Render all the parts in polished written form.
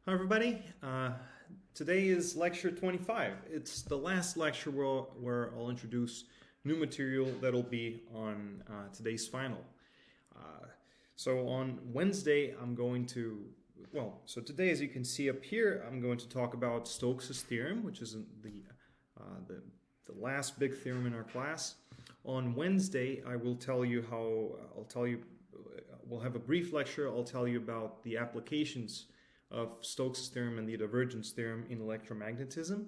Hi everybody. Today is lecture 25. It's the last lecture where I'll introduce new material that'll be on today's final. So on Wednesday I'm going to, so today as you can see up here, I'm going to talk about Stokes' theorem, which is the last big theorem in our class. On Wednesday I will tell you we'll have a brief lecture. I'll tell you about the applications of Stokes' theorem and the divergence theorem in electromagnetism.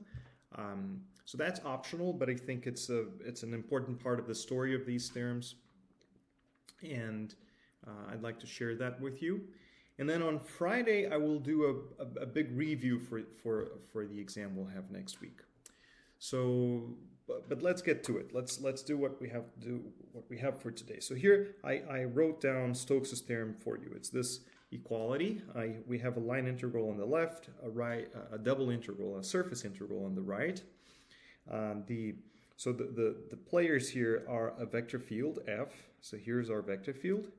So that's optional, but I think it's an important part of the story of these theorems, and I'd like to share that with you. And then on Friday, I will do a big review for the exam we'll have next week. So, but let's get to it. Let's do what we have for today. So here I wrote down Stokes' theorem for you. It's this equality. We have a line integral on the left, a double integral, a surface integral on the right. So the players here are a vector field F. So here's our vector field.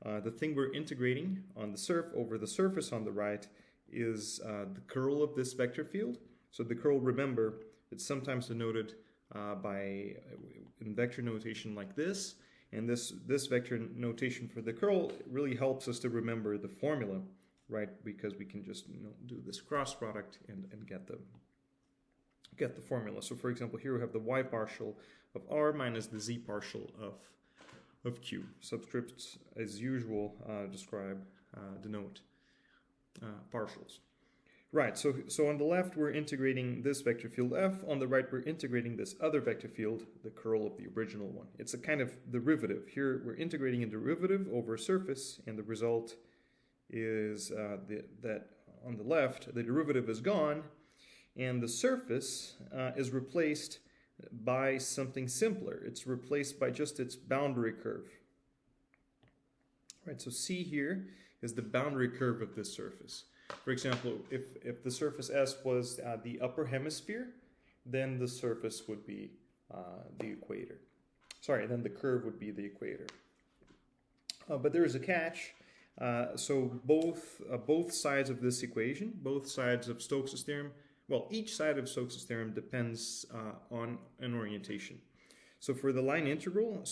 The thing we're integrating on over the surface on the right is the curl of this vector field. So the curl, remember, it's sometimes denoted in vector notation like this. And this vector notation for the curl really helps us to remember the formula, right? Because we can just do this cross product and get the formula. So for example, here we have the y partial of r minus the z partial of q. Subscripts, as usual, denote partials. Right, so on the left we're integrating this vector field f, on the right we're integrating this other vector field, the curl of the original one. It's a kind of derivative. Here we're integrating a derivative over a surface, and the result is that on the left the derivative is gone, and the surface is replaced by something simpler. It's replaced by just its boundary curve. Right, so C here is the boundary curve of this surface. For example, if the surface S was the upper hemisphere, then the surface would be the equator. Sorry, then the curve would be the equator. But there is a catch. So both sides of this equation, both sides of Stokes' theorem, each side of Stokes' theorem depends on an orientation. So for the line integral,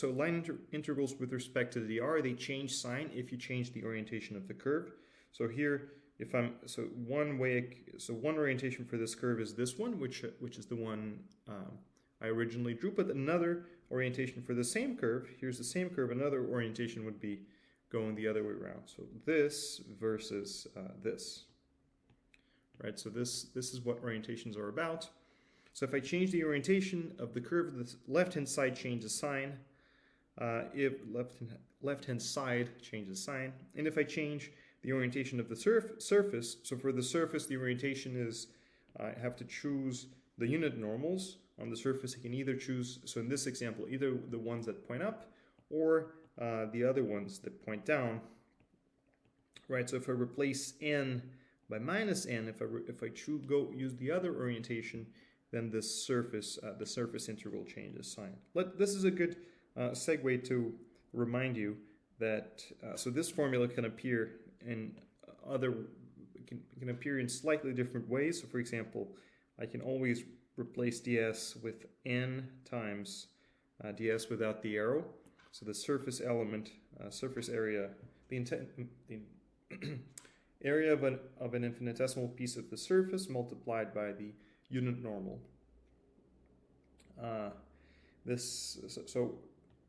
integrals with respect to the dr, they change sign if you change the orientation of the curve. So here, one orientation for this curve is this one, which is the one I originally drew. But another orientation for the same curve, here's the same curve. Another orientation would be going the other way around. So this versus this, right? So this is what orientations are about. So if I change the orientation of the curve, the left-hand side changes sign. If left-hand side changes sign, and if I change the orientation of the surface, so for the surface the orientation is I have to choose the unit normals on the surface. I can either choose, so in this example, either the ones that point up or the other ones that point down, right? So if I replace n by minus n, if I use the other orientation, then the surface integral changes sign. This is a good segue to remind you that so this formula can appear in can appear in slightly different ways. So for example, I can always replace ds with n times ds without the arrow. So the surface element, surface area, the area of an infinitesimal piece of the surface multiplied by the unit normal.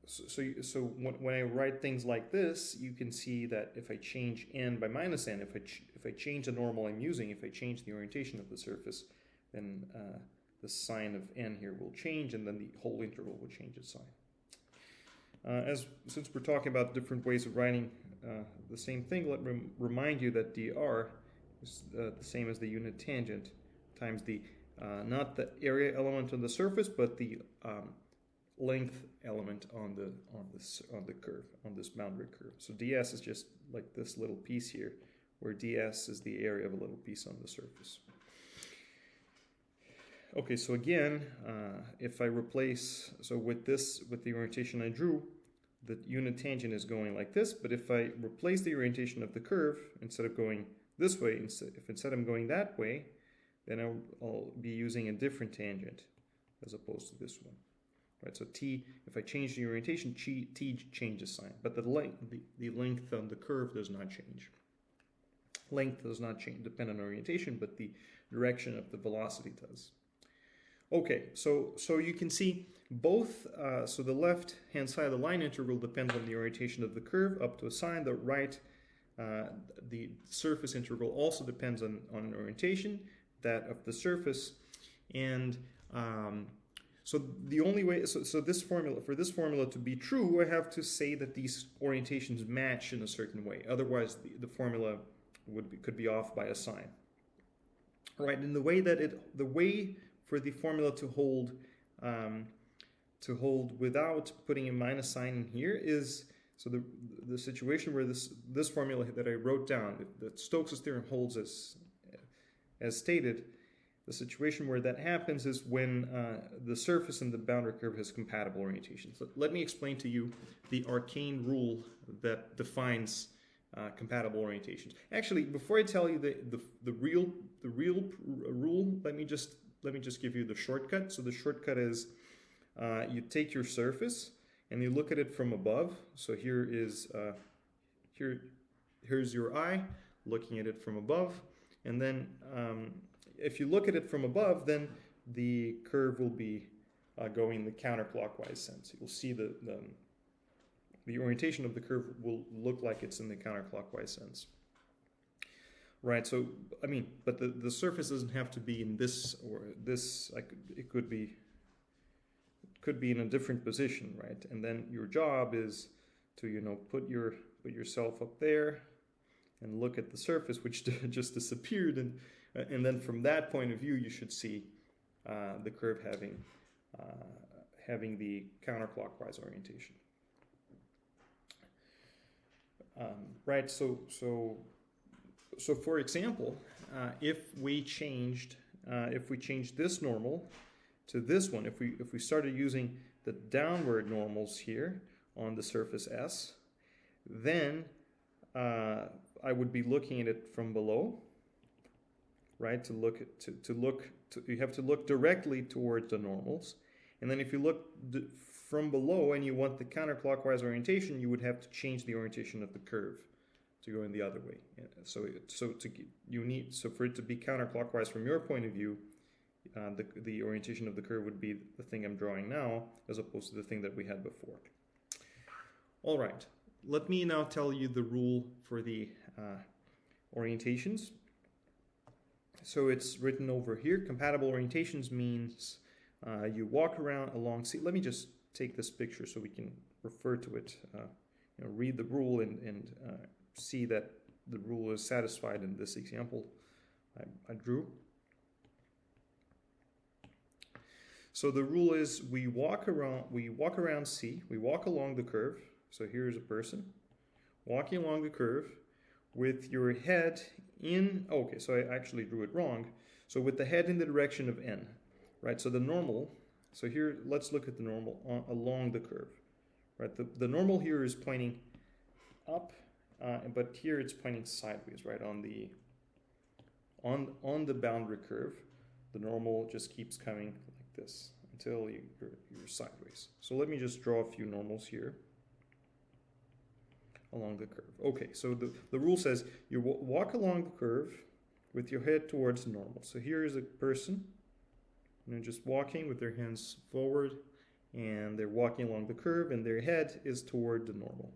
So when I write things like this, you can see that if I change n by minus n, if I change the normal I'm using, if I change the orientation of the surface, then the sign of n here will change, and then the whole integral will change its sign. Since we're talking about different ways of writing the same thing, let me remind you that dr is the same as the unit tangent times the not the area element on the surface, but the length element on the curve, on this boundary curve. So ds is just like this little piece here, where ds is the area of a little piece on the surface. Okay, so again, if I replace, with the orientation I drew, the unit tangent is going like this, but if I replace the orientation of the curve, instead of going this way, if instead I'm going that way, then I'll be using a different tangent as opposed to this one. Right, so t, if I change the orientation, t changes sign, but the length on the curve does not change. Length does not change, depend on orientation, but the direction of the velocity does. Okay, so you can see both, so the left-hand side of the line integral depends on the orientation of the curve up to a sign. The right, the surface integral also depends on an orientation, that of the surface. And so the only way, so this formula, for this formula to be true, I have to say that these orientations match in a certain way. Otherwise, the formula could be off by a sign. Right, and the way that the way for the formula to hold without putting a minus sign in here is, so the situation where this formula that I wrote down, that Stokes' theorem holds as stated, the situation where that happens is when the surface and the boundary curve has compatible orientations. Let me explain to you the arcane rule that defines compatible orientations. Actually, before I tell you the real rule, let me just give you the shortcut. So the shortcut is you take your surface and you look at it from above. So here is here's your eye looking at it from above, and then if you look at it from above, then the curve will be going the counterclockwise sense. You'll see the orientation of the curve will look like it's in the counterclockwise sense. Right, so, I mean, but the surface doesn't have to be in this or this, like, it could be in a different position, right? And then your job is to, you know, put yourself up there and look at the surface, which just disappeared, and then from that point of view, you should see the curve having the counterclockwise orientation. Right, so for example, if we changed this normal to this one, if we started using the downward normals here on the surface S, then I would be looking at it from below, right? You have to look directly towards the normals, and then if you look from below and you want the counterclockwise orientation, you would have to change the orientation of the curve to go in the other way. So for it to be counterclockwise from your point of view, the orientation of the curve would be the thing I'm drawing now, as opposed to the thing that we had before. All right, let me now tell you the rule for the orientations. So it's written over here. Compatible orientations means you walk around along. See, let me just take this picture so we can refer to it. Read the rule and see that the rule is satisfied in this example I drew. So the rule is we walk around C, we walk along the curve. So here's a person walking along the curve with your head in, okay, so I actually drew it wrong. So with the head in the direction of N, right? So the normal, so here, let's look at the normal along the curve, right? The normal here is pointing up, but here it's pointing sideways, right? On the boundary curve, the normal just keeps coming like this until you're sideways. So let me just draw a few normals here along the curve. Okay, so the rule says you walk along the curve with your head towards the normal. So here is a person, just walking with their hands forward, and they're walking along the curve, and their head is toward the normal.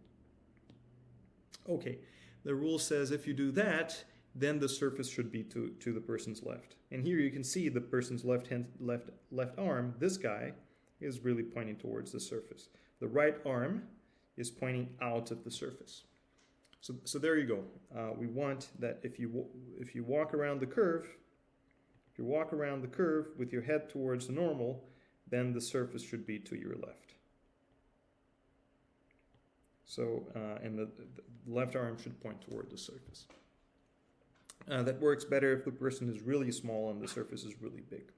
Okay, the rule says if you do that, then the surface should be to the person's left. And here you can see the person's left arm, this guy, is really pointing towards the surface. The right arm is pointing out at the surface. So there you go. We want that if you walk around the curve, with your head towards the normal, then the surface should be to your left. So and the left arm should point toward the surface. That works better if the person is really small and the surface is really big.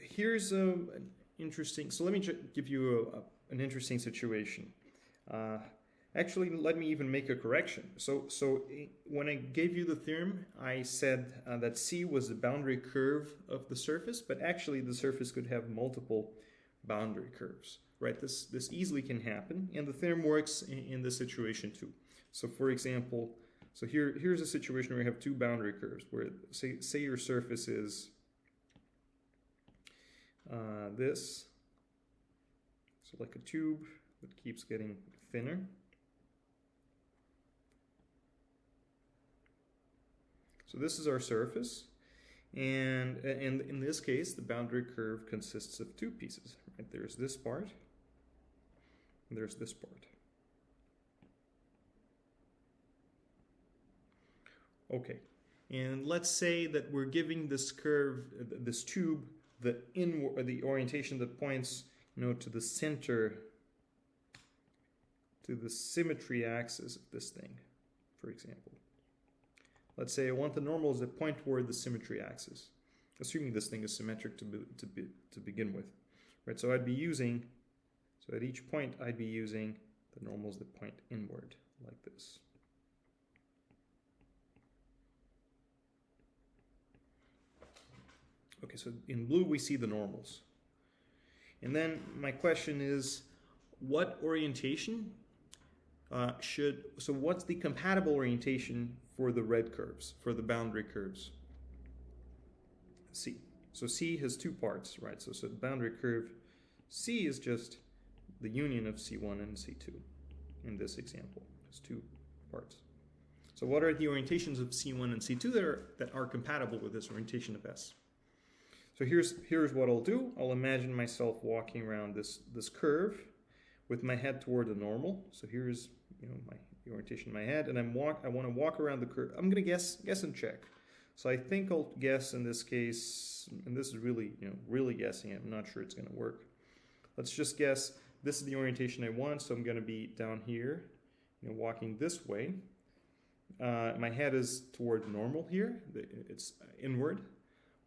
Here's an interesting, so let me give you an interesting situation. Actually, let me even make a correction. So when I gave you the theorem, I said that C was the boundary curve of the surface, but actually the surface could have multiple boundary curves, right? This easily can happen, and the theorem works in this situation too. So for example, so here's a situation where you have two boundary curves, where say your surface is this, so like a tube that keeps getting thinner. So this is our surface, and in this case, the boundary curve consists of two pieces. Right? There's this part, and there's this part. Okay, and let's say that we're giving this curve, this tube, the orientation that points, to the center, to the symmetry axis of this thing, for example. Let's say I want the normals that point toward the symmetry axis, assuming this thing is symmetric to begin with, right? So I'd be using, so at each point I'd be using the normals that point inward, like this. Okay, so in blue we see the normals. And then my question is, what orientation so what's the compatible orientation for the red curves, for the boundary curves? C. So C has two parts, right? So the boundary curve C is just the union of C1 and C2 in this example. It's two parts. So what are the orientations of C1 and C2 that are compatible with this orientation of S? So here's what I'll do. I'll imagine myself walking around this curve with my head toward the normal. So here's the orientation of my head, and I want to walk around the curve. I'm gonna guess and check. So I think I'll guess in this case, and this is really really guessing. I'm not sure it's gonna work. Let's just guess. This is the orientation I want, so I'm gonna be down here, walking this way. My head is toward normal here. It's inward.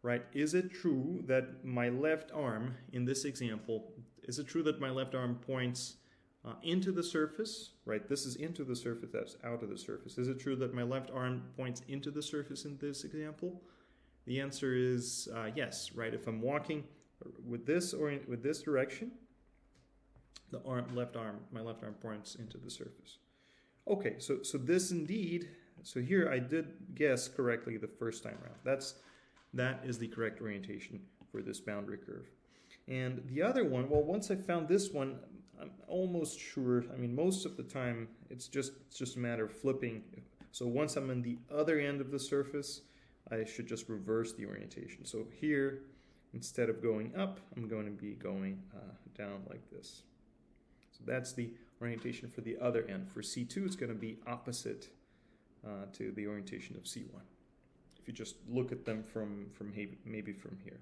Right? Is it true that my left arm, in this example, is it true that my left arm points into the surface? Right? This is into the surface, that's out of the surface. Is it true that my left arm points into the surface in this example? The answer is yes, right? If I'm walking with this direction, my left arm points into the surface. Okay, so this indeed, so here I did guess correctly the first time around. That is the correct orientation for this boundary curve. And the other one, well, once I found this one, I'm almost sure, most of the time, it's just a matter of flipping. So once I'm on the other end of the surface, I should just reverse the orientation. So here, instead of going up, I'm going to be going down like this. So that's the orientation for the other end. For C2, it's going to be opposite to the orientation of C1. If you just look at them from maybe from here.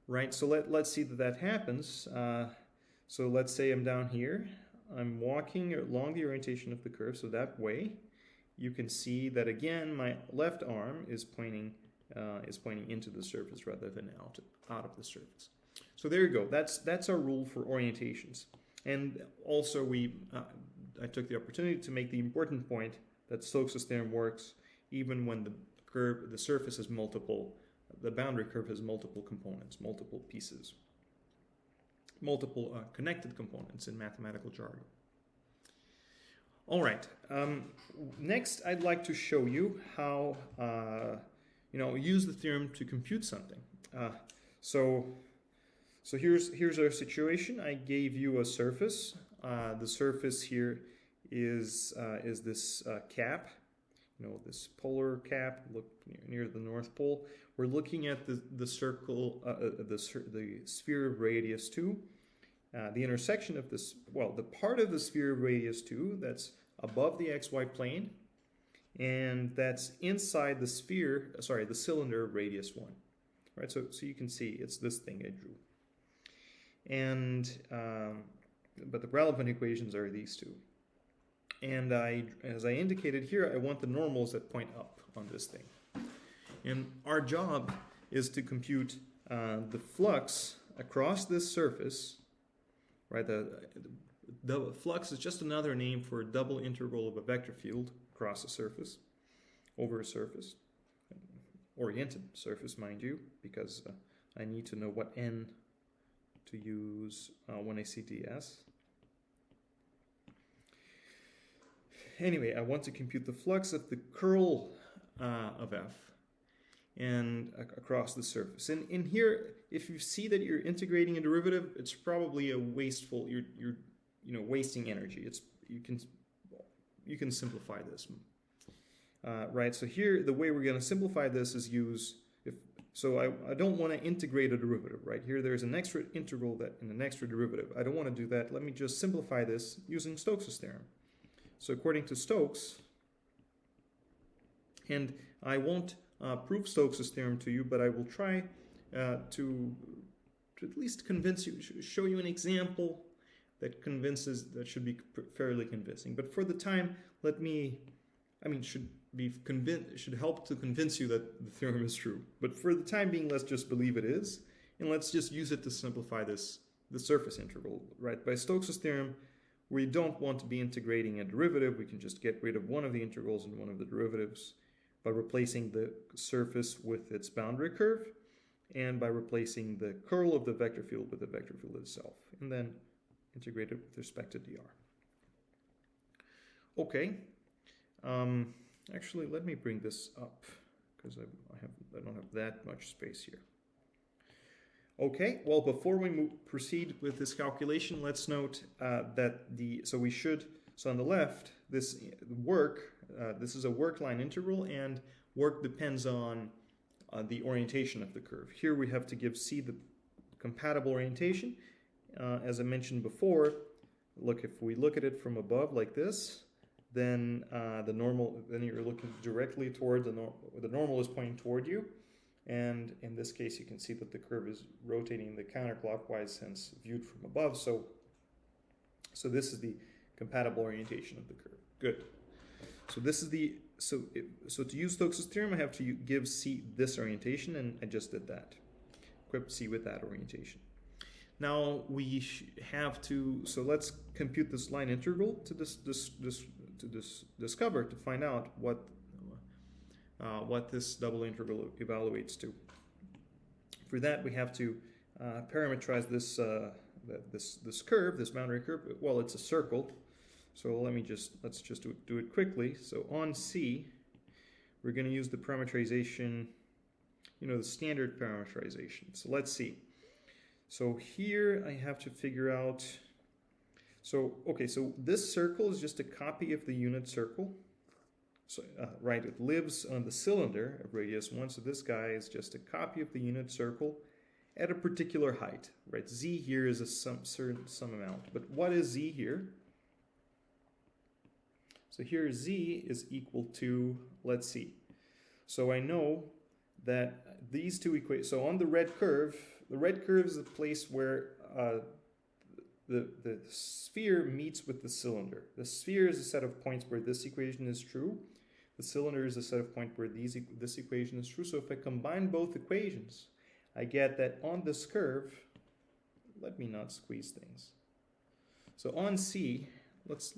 Right, so let's see that happens. So let's say I'm down here. I'm walking along the orientation of the curve, so that way you can see that again my left arm is pointing into the surface rather than out of the surface. So there you go. That's our rule for orientations. And also I took the opportunity to make the important point that Stokes' theorem works even when the surface has multiple, the boundary curve has multiple components, multiple pieces, multiple connected components in mathematical jargon. All right. Next, I'd like to show you how use the theorem to compute something. So here's our situation. I gave you a surface. The surface here is this cap, this polar cap. Look near the North Pole. We're looking at the circle, the sphere of radius 2. The intersection of this, the part of the sphere of radius 2 that's above the xy plane, and that's inside the sphere, the cylinder of radius 1. Right, so you can see it's this thing I drew. And but the relevant equations are these two. And as I indicated here, I want the normals that point up on this thing. And our job is to compute the flux across this surface right? The flux is just another name for a double integral of a vector field across a surface, over a surface, oriented surface, mind you, because I need to know what n to use when I see ds. Anyway, I want to compute the flux of the curl of f and across the surface. And in here, if you see that you're integrating a derivative, it's probably a wasteful. You're wasting energy. You can simplify this, right? So here, the way we're going to simplify this is I don't want to integrate a derivative, right? Here, there's an extra integral and an extra derivative. I don't want to do that. Let me just simplify this using Stokes' theorem. So according to Stokes, and I won't prove Stokes' theorem to you, but I will try to at least convince you, show you an example that should be fairly convincing. But for the time, should help to convince you that the theorem is true. But for the time being, let's just believe it is, and let's just use it to simplify the surface integral, right? By Stokes' theorem, we don't want to be integrating a derivative. We can just get rid of one of the integrals and one of the derivatives by replacing the surface with its boundary curve and by replacing the curl of the vector field with the vector field itself, and then integrate it with respect to dr. Okay. Actually, let me bring this up because I don't have that much space here. Okay, well, before we proceed with this calculation, let's note that on the left, this is a work line integral, and work depends on the orientation of the curve. Here we have to give C the compatible orientation. As I mentioned before, if we look at it from above like this, then you're looking directly toward the normal is pointing toward you. And in this case, you can see that the curve is rotating in the counterclockwise sense viewed from above. So this is the compatible orientation of the curve. Good. So this is so to use Stokes' theorem, I have to give C this orientation, and I just did that. Equip C with that orientation. Now we have to. So let's compute this line integral to discover to find out what this double integral evaluates to. For that, we have to parameterize this curve, this boundary curve. Well, it's a circle, so let's just do it quickly. So on C, we're going to use the parameterization, the standard parameterization. So let's see. So here I have to figure out. So this circle is just a copy of the unit circle. So, right, it lives on the cylinder of radius 1, so this guy is just a copy of the unit circle at a particular height, right? Z here is some amount, but what is Z here? So here Z is equal to, let's see. So I know that these two equations, so on the red curve is the place where the sphere meets with the cylinder. The sphere is a set of points where this equation is true. The cylinder is a set of points where this equation is true. So if I combine both equations, I get that on this curve, let me not squeeze things. So on C, let's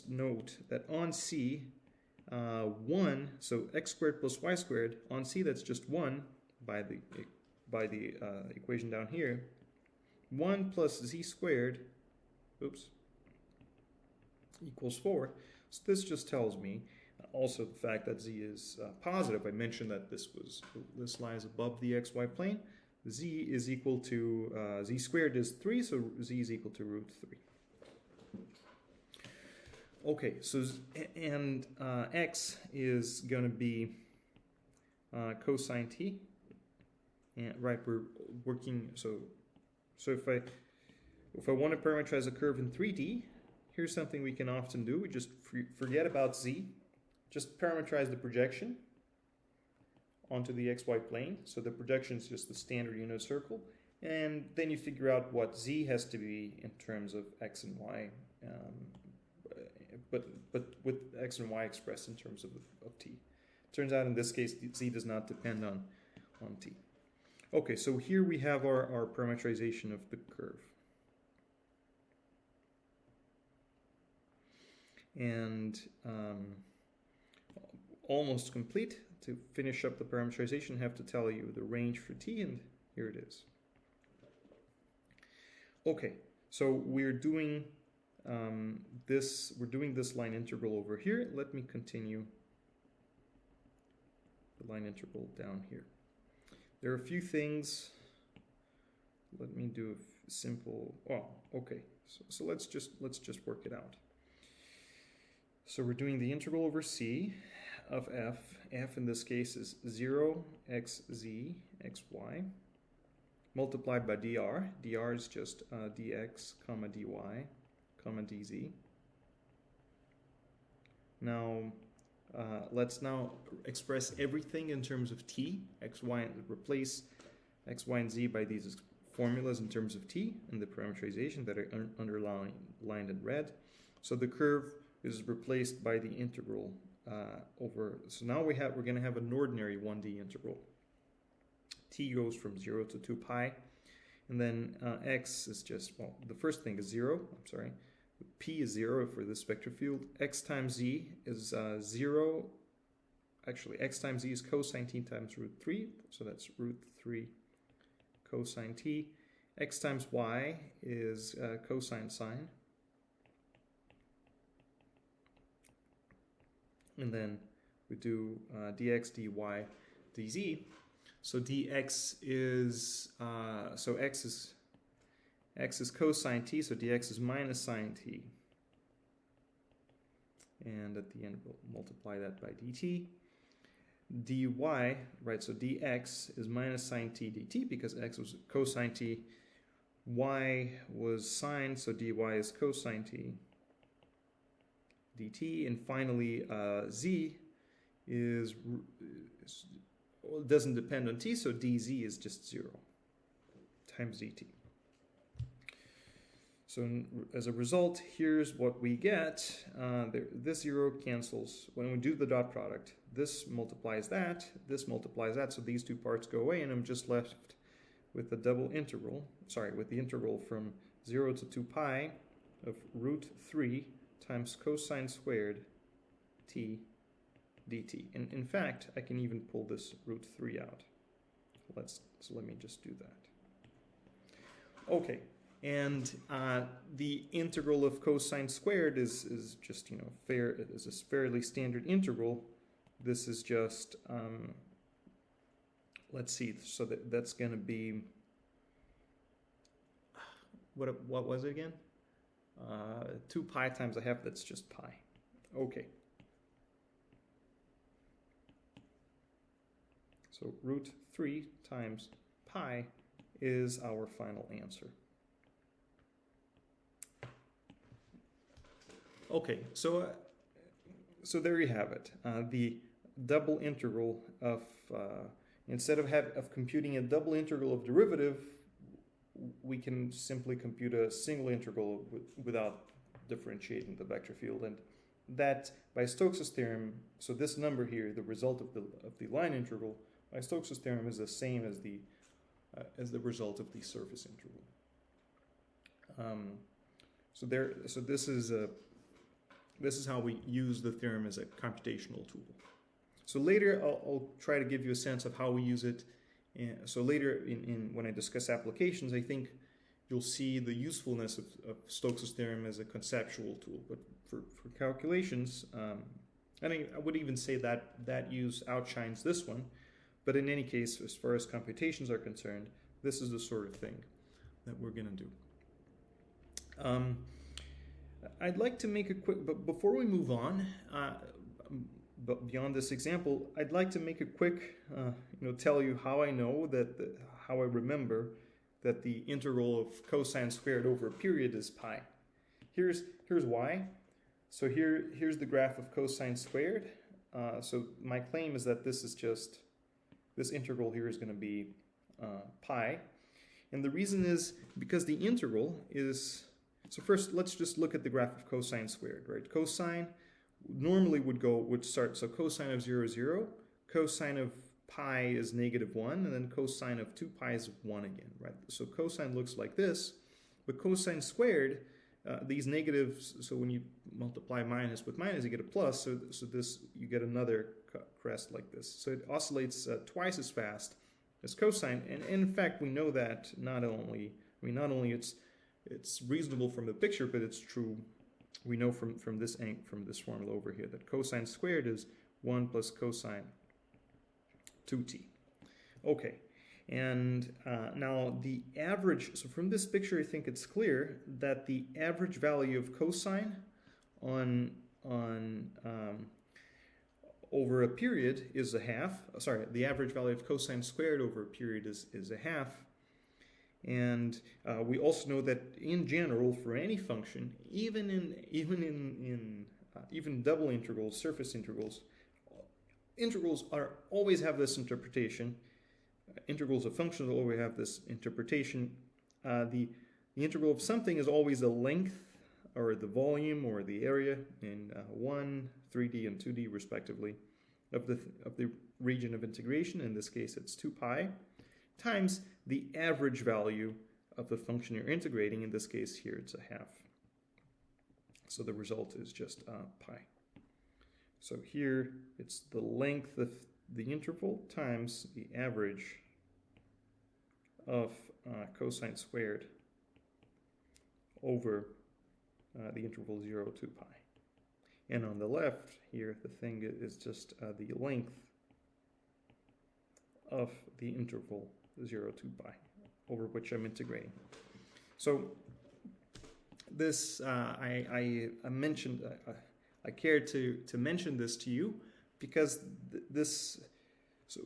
note that on C, 1, so x squared plus y squared, on C that's just 1 by the equation down here. 1 plus z squared, equals 4. So this just tells me also the fact that z is positive. I mentioned that this lies above the xy plane. Z is equal to, z squared is 3, so z is equal to root 3. Okay, so, and x is going to be cosine t. And right, we're working, so if I want to parameterize a curve in 3D, here's something we can often do. We just forget about z. Just parameterize the projection onto the xy plane. So the projection is just the standard unit circle. And then you figure out what z has to be in terms of x and y, but with x and y expressed in terms of t. Turns out in this case, z does not depend on, t. Okay, so here we have our parameterization of the curve. And almost complete. To finish up the parameterization, I have to tell you the range for t, and here it is. Okay, so we're doing this line integral over here. Let me continue the line integral down here. There are a few things. Let me do a simple. Oh, okay. So let's just work it out. So we're doing the integral over c of f. F in this case is 0 xz xy multiplied by dr. Dr is just dx comma dy comma dz. Now let's now express everything in terms of t, x, y, and replace x, y, and z by these formulas in terms of t and the parameterization that are underlined in red. So the curve is replaced by the integral over. So now we're going to have an ordinary 1D integral. T goes from 0 to 2 pi, and then x is just, well, the first thing is 0. I'm sorry. P is 0 for this vector field. X times z is 0. Actually, x times z is cosine t times root 3. So that's root 3 cosine t. X times y is cosine sine. And then we do dx, dy, dz. So dx is, so x is cosine t, so dx is minus sine t. And at the end, we'll multiply that by dt. dy, right, so dx is minus sine t dt because x was cosine t. Y was sine, so dy is cosine t dt. And finally, z doesn't depend on t, so dz is just 0 times dt. So as a result, here's what we get. This 0 cancels. When we do the dot product, this multiplies that, so these two parts go away, and I'm just left with the double integral, with the integral from 0 to 2 pi of root 3 times cosine squared t dt. And in fact, I can even pull this root 3 out. So let me just do that. Okay, and the integral of cosine squared is just, you know, it is a fairly standard integral. This is just, let's see, so that's going to be, what was it again? 2 pi times a half, that's just pi. Okay. So root 3 times pi is our final answer. Okay, so there you have it. The double integral of, instead of computing a double integral of derivative, we can simply compute a single integral without differentiating the vector field. And that, by Stokes' theorem, so this number here, the result of the line integral, by Stokes' theorem is the same as the result of the surface integral. So this is how we use the theorem as a computational tool. So later I'll try to give you a sense of how we use it. And so later when I discuss applications, I think you'll see the usefulness of Stokes' theorem as a conceptual tool. But for calculations, I would even say that use outshines this one. But in any case, as far as computations are concerned, this is the sort of thing that we're going to do. I'd like to make a quick, but before we move on, but beyond this example, I'd like to make a quick, tell you how I know how I remember that the integral of cosine squared over a period is pi. Here's why. So here's the graph of cosine squared. So my claim is that this integral here is going to be pi. And the reason is because the integral is, so first let's just look at the graph of cosine squared, right? Cosine normally would start, so cosine of 0 is 0, cosine of pi is -1, and then cosine of 2 pi is 1 again, right? So cosine looks like this, but cosine squared these negatives, so when you multiply minus with minus, you get a plus, so this, you get another crest like this. So it oscillates twice as fast as cosine, and in fact we know that not only it's reasonable from the picture, but it's true. We know from this formula over here that cosine squared is 1 plus cosine 2t. Okay, and now the average, so from this picture I think it's clear that the average value of cosine on over a period is a half. Sorry, the average value of cosine squared over a period is a half. And we also know that in general, for any function, even double integrals, surface integrals are always have this interpretation. Integrals of functions always have this interpretation. The integral of something is always the length, or the volume, or the area in 1, 3D, and 2D respectively of the region of integration. In this case, it's 2 pi times the average value of the function you're integrating. In this case here, it's a half. So the result is just pi. So here, it's the length of the interval times the average of cosine squared over the interval 0 to pi. And on the left here, the thing is just the length of the interval 0 to pi over which I'm integrating. So this, I mentioned, I care to mention this to you because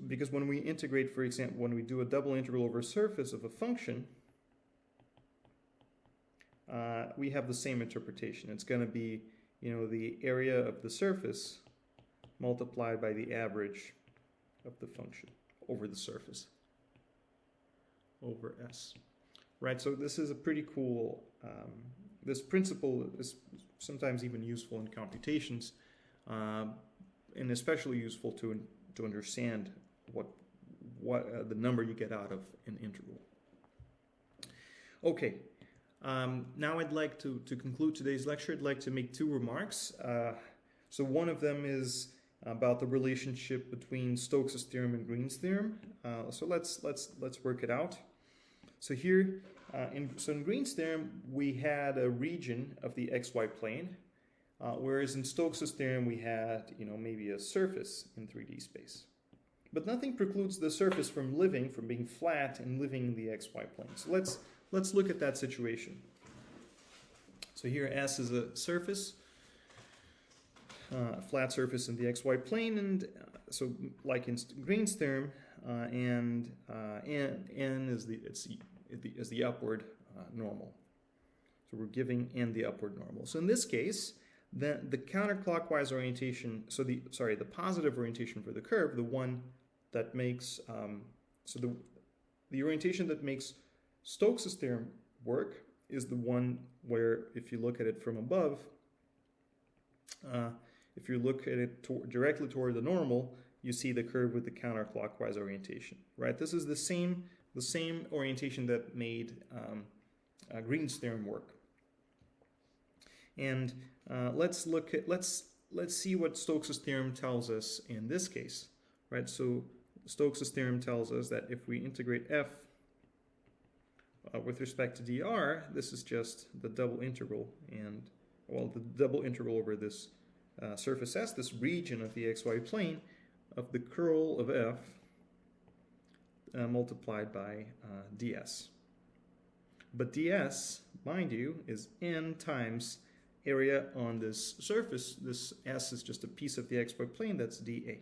because when we integrate, for example, when we do a double integral over a surface of a function, we have the same interpretation. It's going to be, the area of the surface multiplied by the average of the function over the surface over S. Right, so this is a pretty cool, this principle is sometimes even useful in computations, and especially useful to understand what the number you get out of an integral. Okay, now I'd like to conclude today's lecture. I'd like to make 2 remarks. So one of them is about the relationship between Stokes' theorem and Green's theorem. So let's work it out. So here, in Green's theorem, we had a region of the xy plane, whereas in Stokes' theorem we had, maybe a surface in 3D space. But nothing precludes the surface from being flat and living in the xy plane. So let's look at that situation. So here S is a surface, a flat surface in the xy plane, and so like in Green's theorem, and n is the upward normal. So we're giving n the upward normal. So in this case, the counterclockwise orientation, so the positive orientation for the curve, the one that makes the orientation that makes Stokes' theorem work is the one where, if you look at it from above, if you look at it directly toward the normal, you see the curve with the counterclockwise orientation, right? This is the same orientation that made Green's theorem work. And let's see what Stokes' theorem tells us in this case, right? So Stokes' theorem tells us that if we integrate f with respect to dr, this is just the double integral, and the double integral over this surface S, this region of the xy plane, of the curl of f multiplied by ds. But ds, mind you, is n times area on this surface. This S is just a piece of the xy plane, that's dA.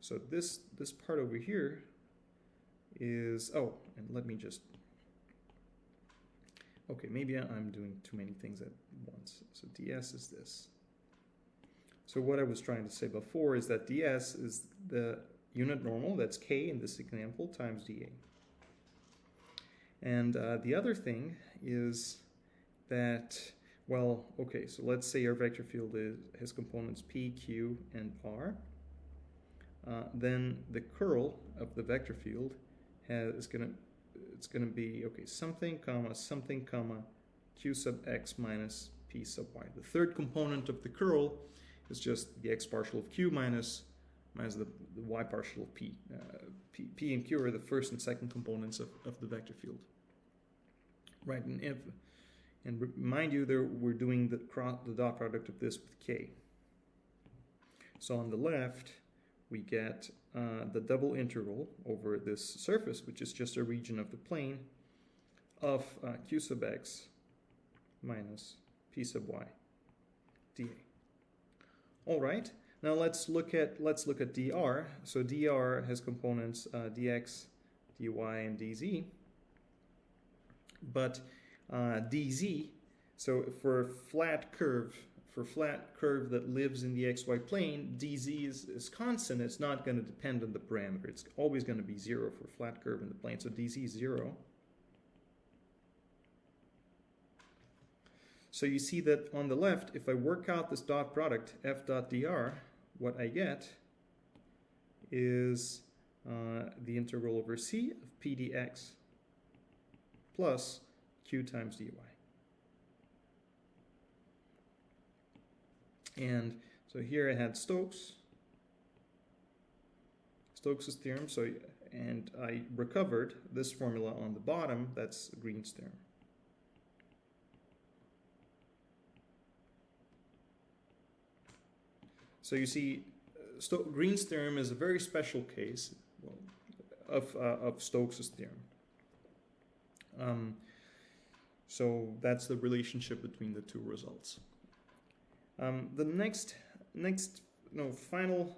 So this part over here is, and let me just, okay, maybe I'm doing too many things at once. So ds is this. So what I was trying to say before is that ds is the unit normal, that's k in this example, times dA. And the other thing is that, so let's say our vector field has components p, q, and r. Then the curl of the vector field it's going to be, something, comma, q sub x minus p sub y. The third component of the curl is just the x partial of q minus the y partial of p. P and q are the first and second components of the vector field. Right, and remind you that we're doing the dot product of this with k. So on the left, we get the double integral over this surface, which is just a region of the plane, of q sub x minus p sub y dA. All right, now let's look at dr. So dr has components dx, dy, and dz. But dz, so for a flat curve that lives in the xy plane, dz is constant. It's not going to depend on the parameter. It's always going to be 0 for a flat curve in the plane. So dz is 0. So you see that on the left, if I work out this dot product, f dot dr, what I get is the integral over c of p dx plus q times dy. And so here I had Stokes' theorem, and I recovered this formula on the bottom, that's Green's theorem. So you see, Green's theorem is a very special case of Stokes' theorem. So that's the relationship between the two results. The next final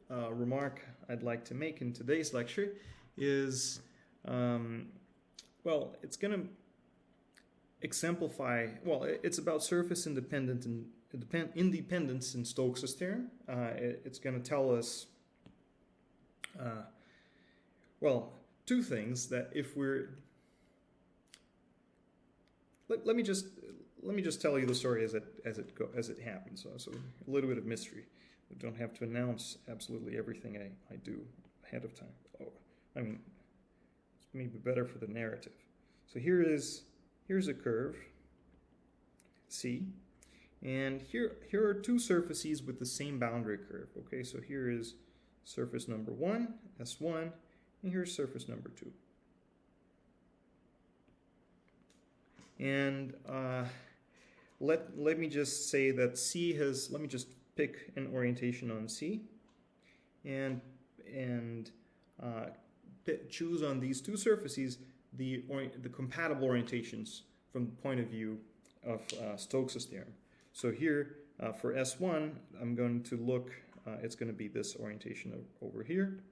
remark I'd like to make in today's lecture is, well, it's going to exemplify, well, it's about surface independence in Stokes' theorem. It's going to tell us, well, two things, that if we're, let me just tell you the story as it happens. So a little bit of mystery. I don't have to announce absolutely everything I do ahead of time. Oh, I mean, it's maybe better for the narrative. So here's a curve, C, and here are two surfaces with the same boundary curve. Okay, so here is surface number 1, S1, and here's surface number 2. And let me just say that C has, let me just pick an orientation on C and choose on these two surfaces the compatible orientations from the point of view of Stokes' theorem. So here for S1, I'm going to look, it's going to be this orientation over here.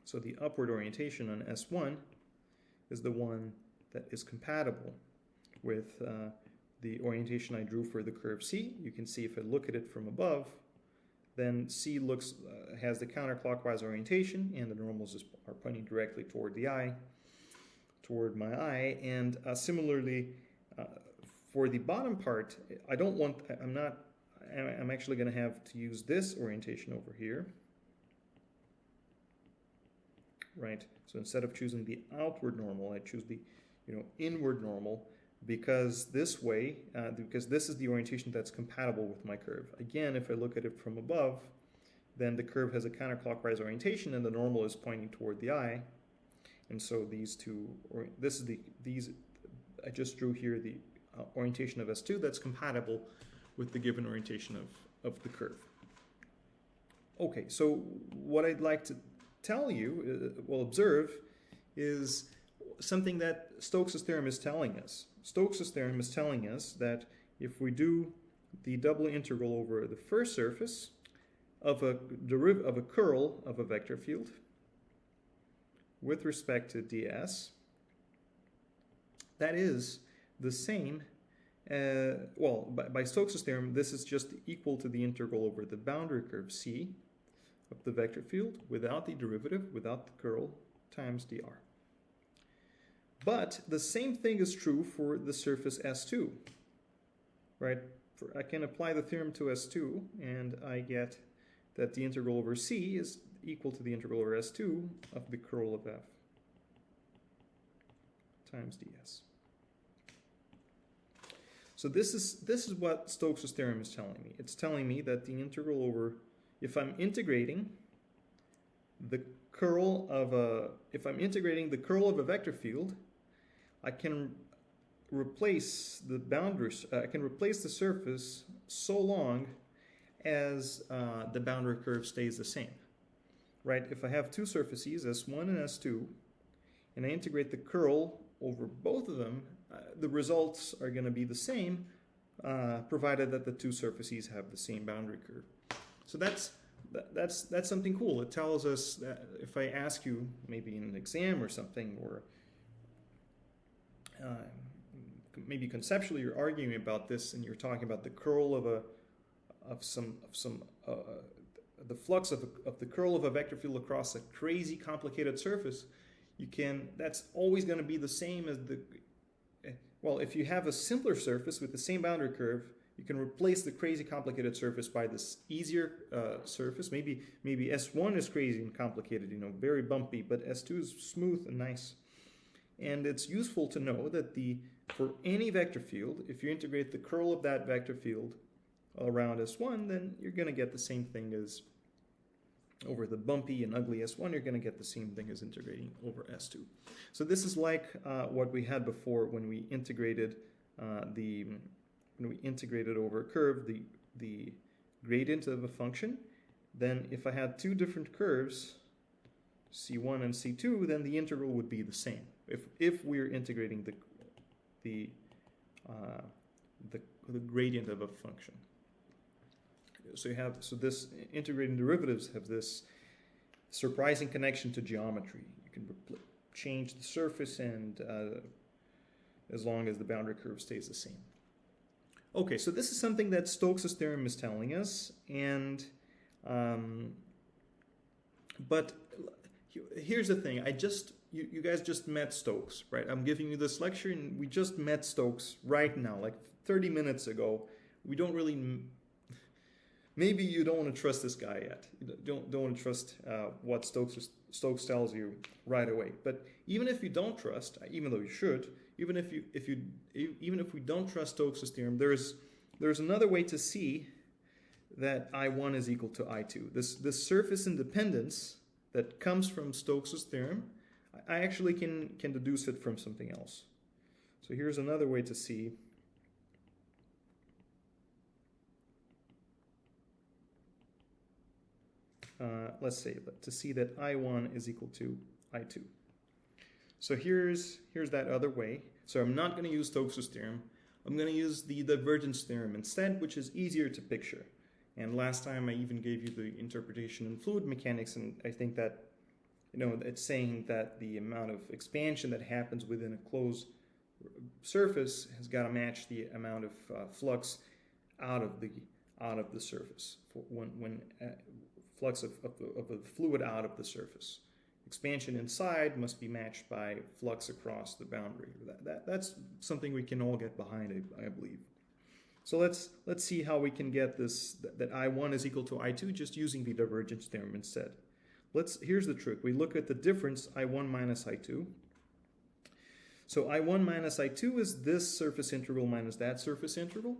So the upward orientation on S1 is the one that is compatible with the orientation I drew for the curve C. You can see if I look at it from above, then C has the counterclockwise orientation, and the normals are pointing directly toward the eye, toward my eye. And similarly, for the bottom part, I'm actually going to have to use this orientation over here, right? So instead of choosing the outward normal, I choose the inward normal, because this way, because this is the orientation that's compatible with my curve. Again, if I look at it from above, then the curve has a counterclockwise orientation and the normal is pointing toward the eye. And so these two, I just drew here the orientation of S2 that's compatible with the given orientation of the curve. Okay, so what I'd like to tell you, observe, is something that Stokes' theorem is telling us. Stokes' theorem is telling us that if we do the double integral over the first surface of a curl of a vector field with respect to ds, that is the same, by Stokes' theorem, this is just equal to the integral over the boundary curve C of the vector field without the derivative, without the curl, times dr. But the same thing is true for the surface S2, right? I can apply the theorem to S2, and I get that the integral over C is equal to the integral over S2 of the curl of f times ds. So this is what Stokes' theorem is telling me. It's telling me that the integral over, if I'm integrating the curl of a vector field, I can replace the boundaries. I can replace the surface so long as the boundary curve stays the same, right? If I have two surfaces, S1 and S2, and I integrate the curl over both of them, the results are going to be the same, provided that the two surfaces have the same boundary curve. So that's something cool. It tells us that if I ask you, maybe in an exam or something, or maybe conceptually you're arguing about this and you're talking about the curl of the flux of the curl of a vector field across a crazy complicated surface, that's always going to be the same as well, if you have a simpler surface with the same boundary curve, you can replace the crazy complicated surface by this easier surface. Maybe S1 is crazy and complicated, very bumpy, but S2 is smooth and nice. And it's useful to know that for any vector field, if you integrate the curl of that vector field around S1, then you're going to get the same thing as over the bumpy and ugly S1, you're going to get the same thing as integrating over S2. So this is like what we had before when we integrated over a curve the gradient of a function. Then if I had two different curves, C1 and C2, then the integral would be the same. If we're integrating the gradient of a function. So this integrating derivatives have this surprising connection to geometry. You can change the surface and as long as the boundary curve stays the same. Okay, so this is something that Stokes' theorem is telling us, and but here's the thing. You guys just met Stokes, right? I'm giving you this lecture, and we just met Stokes right now, like 30 minutes ago. We don't really. Maybe you don't want to trust this guy yet. You don't want to trust what Stokes tells you right away. But even if you don't trust, even though you should, even if we don't trust Stokes' theorem, there's another way to see that I1 is equal to I2. This surface independence that comes from Stokes' theorem, I actually can deduce it from something else. So here's another way to see. Let's say to see that I1 is equal to I2. So here's that other way. So I'm not going to use Stokes' theorem. I'm going to use the divergence theorem instead, which is easier to picture. And last time I even gave you the interpretation in fluid mechanics, and I think that it's saying that the amount of expansion that happens within a closed surface has got to match the amount of flux out of the surface when flux of the fluid out of the surface. Expansion inside must be matched by flux across the boundary. That's something we can all get behind, I believe. So let's see how we can get this, that I1 is equal to I2 just using the divergence theorem instead. Here's the trick. We look at the difference I1 minus I2. So I1 minus I2 is this surface integral minus that surface integral.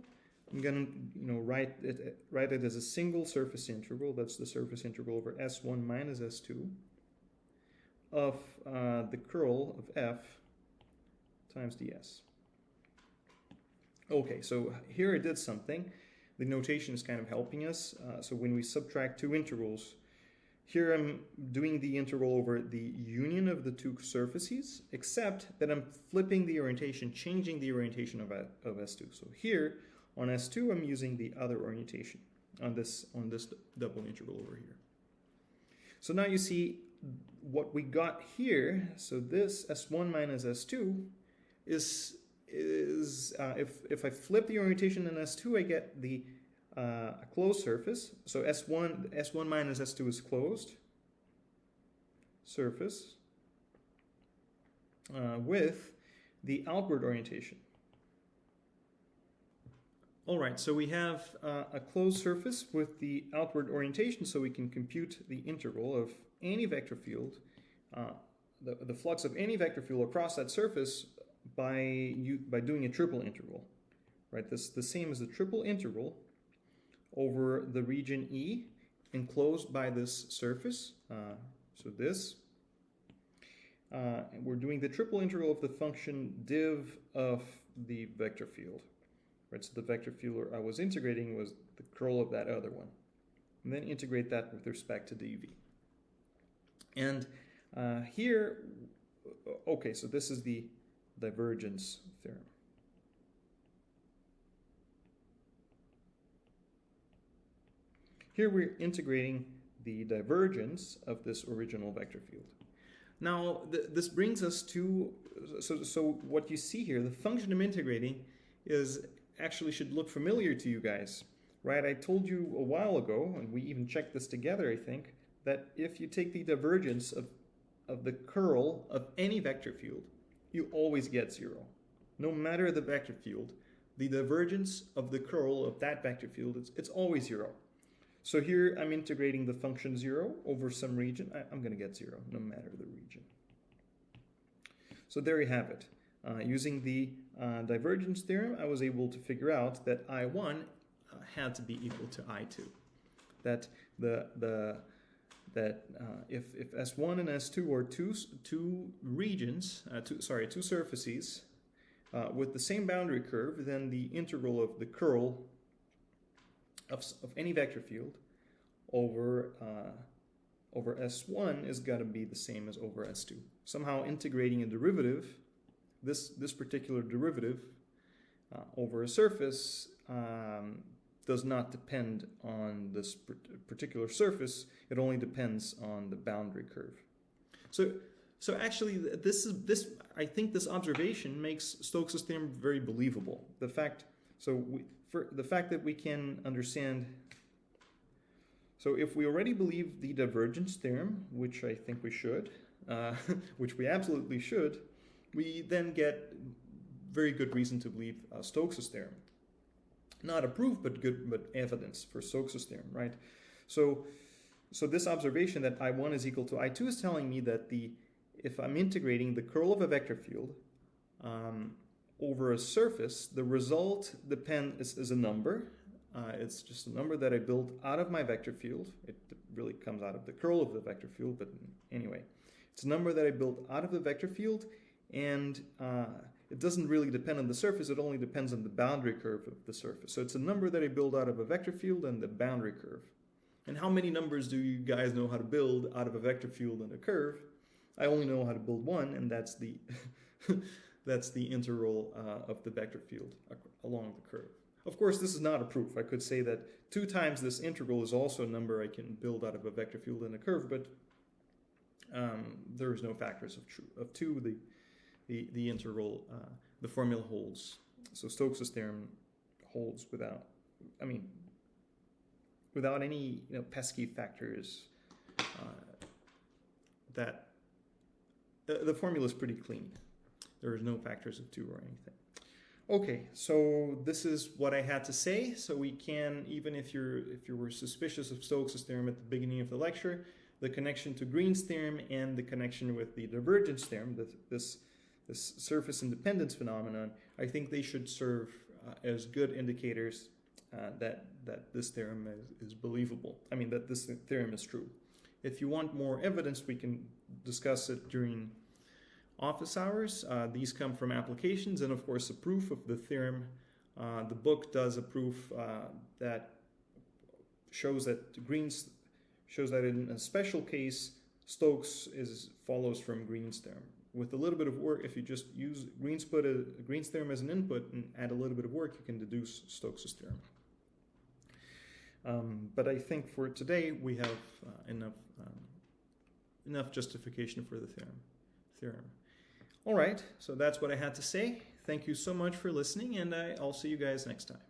I'm going to write it as a single surface integral. That's the surface integral over S1 minus S2 of the curl of F times ds. Okay, so here I did something. The notation is kind of helping us. So when we subtract two integrals, here I'm doing the integral over the union of the two surfaces, except that I'm flipping the orientation, changing the orientation of S2. So here on S2, I'm using the other orientation on this double integral over here. So now you see what we got here. So this S1 minus S2 is if I flip the orientation in S2, I get the a closed surface. So S1 minus S2 is closed surface with the outward orientation. All right, so we have a closed surface with the outward orientation, so we can compute the integral of any vector field, the flux of any vector field across that surface by doing a triple integral, right? This is the same as the triple integral over the region E enclosed by this surface. So this. We're doing the triple integral of the function div of the vector field. Right, so the vector field I was integrating was the curl of that other one. And then integrate that with respect to dv. And here, okay, so this is the divergence theorem. Here we're integrating the divergence of this original vector field. Now, this brings us to, so what you see here, the function I'm integrating is actually should look familiar to you guys, right? I told you a while ago, and we even checked this together, I think, that if you take the divergence of the curl of any vector field, you always get 0. No matter the vector field, the divergence of the curl of that vector field, it's always 0. So here I'm integrating the function 0 over some region. I'm going to get 0 no matter the region. So there you have it. Using the divergence theorem, I was able to figure out that I1 had to be equal to I2. That if S1 and S2 are two regions, two surfaces with the same boundary curve, then the integral of the curl of any vector field over S1 is got to be the same as over S2. Somehow integrating a derivative, this particular derivative over a surface does not depend on this particular surface. It only depends on the boundary curve. So actually, I think this observation makes Stokes' theorem very believable. The fact that we can understand. So if we already believe the divergence theorem, which I think we should, which we absolutely should, we then get very good reason to believe Stokes' theorem. Not a proof, but evidence for Stokes' theorem, right? So this observation that I1 is equal to I2 is telling me that if I'm integrating the curl of a vector field over a surface, the result is a number. It's just a number that I build out of my vector field. It really comes out of the curl of the vector field, but anyway, it's a number that I built out of the vector field, and it doesn't really depend on the surface. It only depends on the boundary curve of the surface. So it's a number that I build out of a vector field and the boundary curve. And how many numbers do you guys know how to build out of a vector field and a curve? I only know how to build one, and that's the that's the integral of the vector field along the curve. Of course, this is not a proof. I could say that 2 times this integral is also a number I can build out of a vector field and a curve, but there is no factors of 2. The integral, the formula holds. So Stokes' theorem holds without any pesky factors. That the formula is pretty clean. There is no factors of 2 or anything. Okay, so this is what I had to say. So we can, even if you were suspicious of Stokes' theorem at the beginning of the lecture, the connection to Green's theorem and the connection with the divergence theorem, this surface independence phenomenon, I think they should serve as good indicators that this theorem is believable. I mean, that this theorem is true. If you want more evidence, we can discuss it during office hours. These come from applications and, of course, a proof of the theorem. The book does a proof that shows that in a special case, Stokes follows from Green's theorem. With a little bit of work, if you just use Green's theorem as an input and add a little bit of work, you can deduce Stokes' theorem. But I think for today we have enough justification for the theorem. All right, so that's what I had to say. Thank you so much for listening, and I'll see you guys next time.